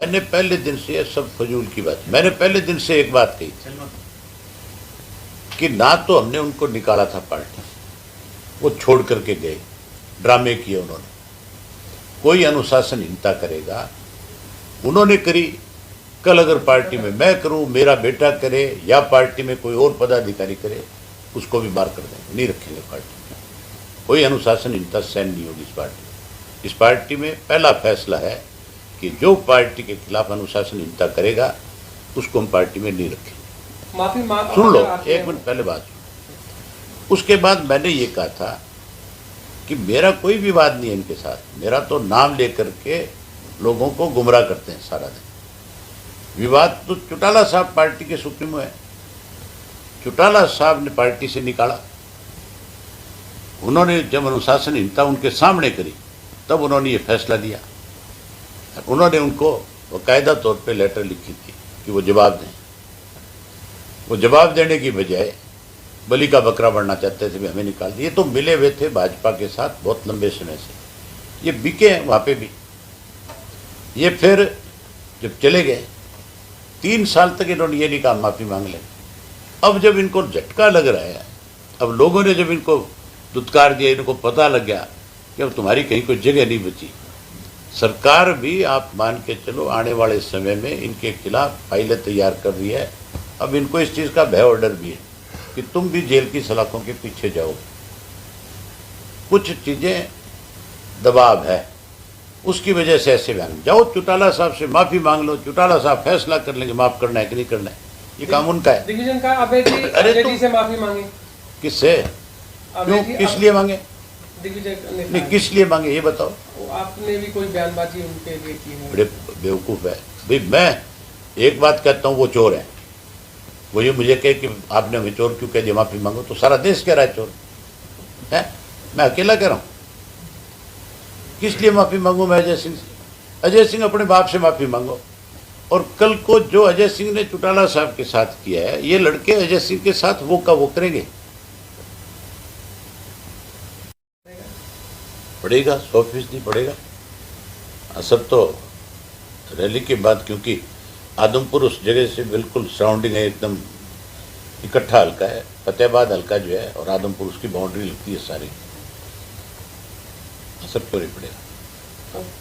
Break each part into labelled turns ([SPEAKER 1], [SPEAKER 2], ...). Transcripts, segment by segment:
[SPEAKER 1] मैंने पहले दिन से ये सब फजूल की बात, मैंने पहले दिन से एक बात कही कि ना तो हमने उनको निकाला था पार्टी, वो छोड़ करके गए, ड्रामे किए उन्होंने, कोई अनुशासनहीनता करेगा उन्होंने करी, कल अगर पार्टी में मैं करूं, मेरा बेटा करे या पार्टी में कोई और पदाधिकारी करे, उसको भी बाहर कर देंगे, नहीं रखेंगे पार्टी में। कोई अनुशासनहीनता सहन नहीं होगी इस पार्टी में। पहला फैसला है कि जो पार्टी के खिलाफ अनुशासनहीनता करेगा उसको हम पार्टी में नहीं रखेंगे।
[SPEAKER 2] माफी मांग,
[SPEAKER 1] सुन लो, एक मिनट पहले बात सुन। उसके बाद मैंने ये कहा था कि मेरा कोई विवाद नहीं है इनके साथ, मेरा तो नाम लेकर के लोगों को गुमराह करते हैं सारा दिन। विवाद तो चौटाला साहब पार्टी के सुप्रीमो है, चौटाला साहब ने पार्टी से निकाला, उन्होंने जब अनुशासनहीनता उनके सामने करी तब उन्होंने ये फैसला दिया। उन्होंने उनको बाकायदा तौर पे लेटर लिखी थी कि वो जवाब दें। वो जवाब देने की बजाय बलि का बकरा बनना चाहते थे, भी हमें निकाल दिए। तो मिले हुए थे भाजपा के साथ बहुत लंबे समय से, ये बिके हैं वहाँ पे भी। ये फिर जब चले गए 3 साल तक इन्होंने ये नहीं कहा माफ़ी मांग लें। अब जब इनको झटका लग रहा है, अब लोगों ने जब इनको दुत्कार दिया, इनको पता लग गया कि अब तुम्हारी कहीं कोई जगह नहीं बची, सरकार भी आप मान के चलो आने वाले समय में इनके खिलाफ फाइलें तैयार कर रही है। अब इनको इस चीज़ का भय ऑर्डर भी है कि तुम भी जेल की सलाखों के पीछे जाओ। कुछ चीज़ें दबाव है, उसकी वजह से ऐसे बयान। जाओ चौटाला साहब से माफ़ी मांग लो, चौटाला साहब फैसला कर लेंगे माफ़ करना है कि नहीं करना है, ये काम उनका है।
[SPEAKER 2] डिवीजन का अभय जी से माफी मांगे,
[SPEAKER 1] किससे, क्यों, किस लिए मांगे,
[SPEAKER 2] दिग्विजय
[SPEAKER 1] नहीं किस लिए मांगे ये बताओ।
[SPEAKER 2] आपने भी कोई बयानबाजी उनके लिए की है?
[SPEAKER 1] बड़े बेवकूफ़ है भाई। मैं एक बात कहता हूँ, वो चोर है, वो ये मुझे कहे कि आपने हमें चोर क्यों कह दिया, माफ़ी मांगो, तो सारा देश कह रहा है चोर है, मैं अकेला कह रहा हूँ। किस लिए माफ़ी मांगू मैं अजय सिंह से? अजय सिंह अपने बाप से माफ़ी मांगो। और कल को जो अजय सिंह ने चौटाला साहब के साथ किया है, ये लड़के अजय सिंह के साथ वो का वो करेंगे, पड़ेगा 100% पड़ेगा असर तो रैली के बाद, क्योंकि आदमपुर उस जगह से बिल्कुल सराउंडिंग है, एकदम इकट्ठा हल्का है, फतेहाबाद हल्का जो है और आदमपुर उसकी बाउंड्री लगती है सारी, असर क्यों नहीं पड़ेगा।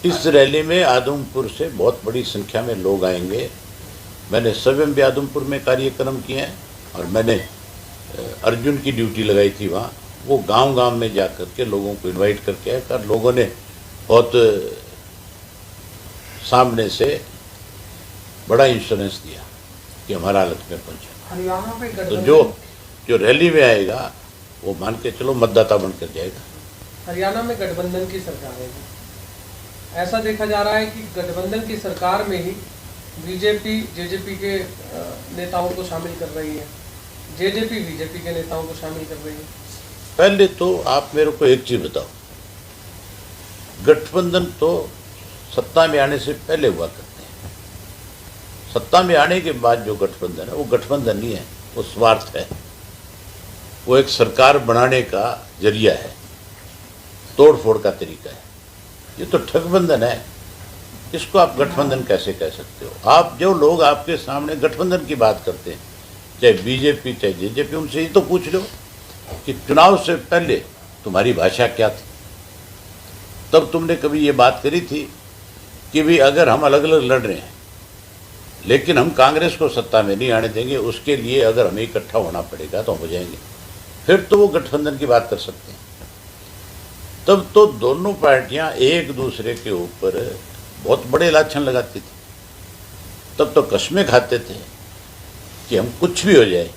[SPEAKER 1] इस रैली में आदमपुर से बहुत बड़ी संख्या में लोग आएंगे। मैंने स्वयं भी आदमपुर में कार्यक्रम किए हैं और मैंने अर्जुन की ड्यूटी लगाई थी वहाँ, वो गांव-गांव में जा कर के लोगों को इनवाइट करके आए, और लोगों ने बहुत सामने से बड़ा इंश्योरेंस दिया कि हमारा हालत में पहुंचा।
[SPEAKER 2] हरियाणा में
[SPEAKER 1] तो जो रैली में आएगा वो मान के चलो मतदाता बनकर जाएगा।
[SPEAKER 2] हरियाणा में गठबंधन की सरकार है, ऐसा देखा जा रहा है कि गठबंधन की सरकार में ही बीजेपी जेजेपी के नेताओं को शामिल कर रही है, जेजेपी बीजेपी के नेताओं को शामिल कर रही है।
[SPEAKER 1] पहले तो आप मेरे को एक चीज बताओ, गठबंधन तो सत्ता में आने से पहले हुआ करते हैं, सत्ता में आने के बाद जो गठबंधन है वो गठबंधन नहीं है, वो स्वार्थ है, वो एक सरकार बनाने का जरिया है, तोड़ फोड़ का तरीका है। ये तो ठगबंधन है, इसको आप गठबंधन कैसे कह सकते हो? आप जो लोग आपके सामने गठबंधन की बात करते हैं, चाहे बीजेपी चाहे जेजेपी, उनसे ये तो पूछ लो कि चुनाव से पहले तुम्हारी भाषा क्या थी? तब तुमने कभी ये बात करी थी कि भी अगर हम अलग अलग लड़ रहे हैं लेकिन हम कांग्रेस को सत्ता में नहीं आने देंगे, उसके लिए अगर हमें इकट्ठा होना पड़ेगा तो हो जाएंगे, फिर तो वो गठबंधन की बात कर सकते हैं। तब तो दोनों पार्टियां एक दूसरे के ऊपर बहुत बड़े लाछन लगाती थी, तब तो कस्में खाते थे कि हम कुछ भी हो जाए।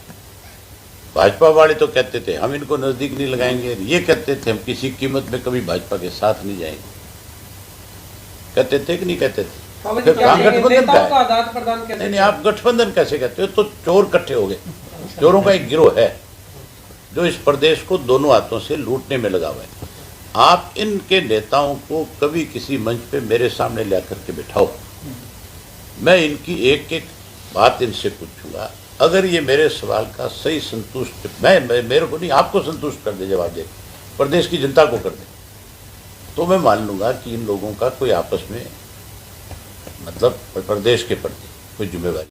[SPEAKER 1] भाजपा वाले तो कहते थे हम इनको नजदीक नहीं लगाएंगे, ये कहते थे हम किसी कीमत में कभी भाजपा के साथ नहीं जाएंगे, कहते थे कि नहीं कहते थे? फिर गठबंधन का है? नहीं, आप गठबंधन कैसे कहते हो? तो चोर इकट्ठे हो गए, चोरों का एक गिरोह है जो इस प्रदेश को दोनों हाथों से लूटने में लगा हुआ है। आप इनके नेताओं को कभी किसी मंच पे मेरे सामने ला करके बिठाओ, मैं इनकी एक एक बात इनसे पूछूंगा, अगर ये मेरे सवाल का सही संतुष्ट, मैं मेरे को नहीं आपको संतुष्ट कर दे, जवाब दे, प्रदेश की जनता को कर दे, तो मैं मान लूंगा कि इन लोगों का कोई आपस में मतलब प्रदेश के प्रति कोई जिम्मेवारी।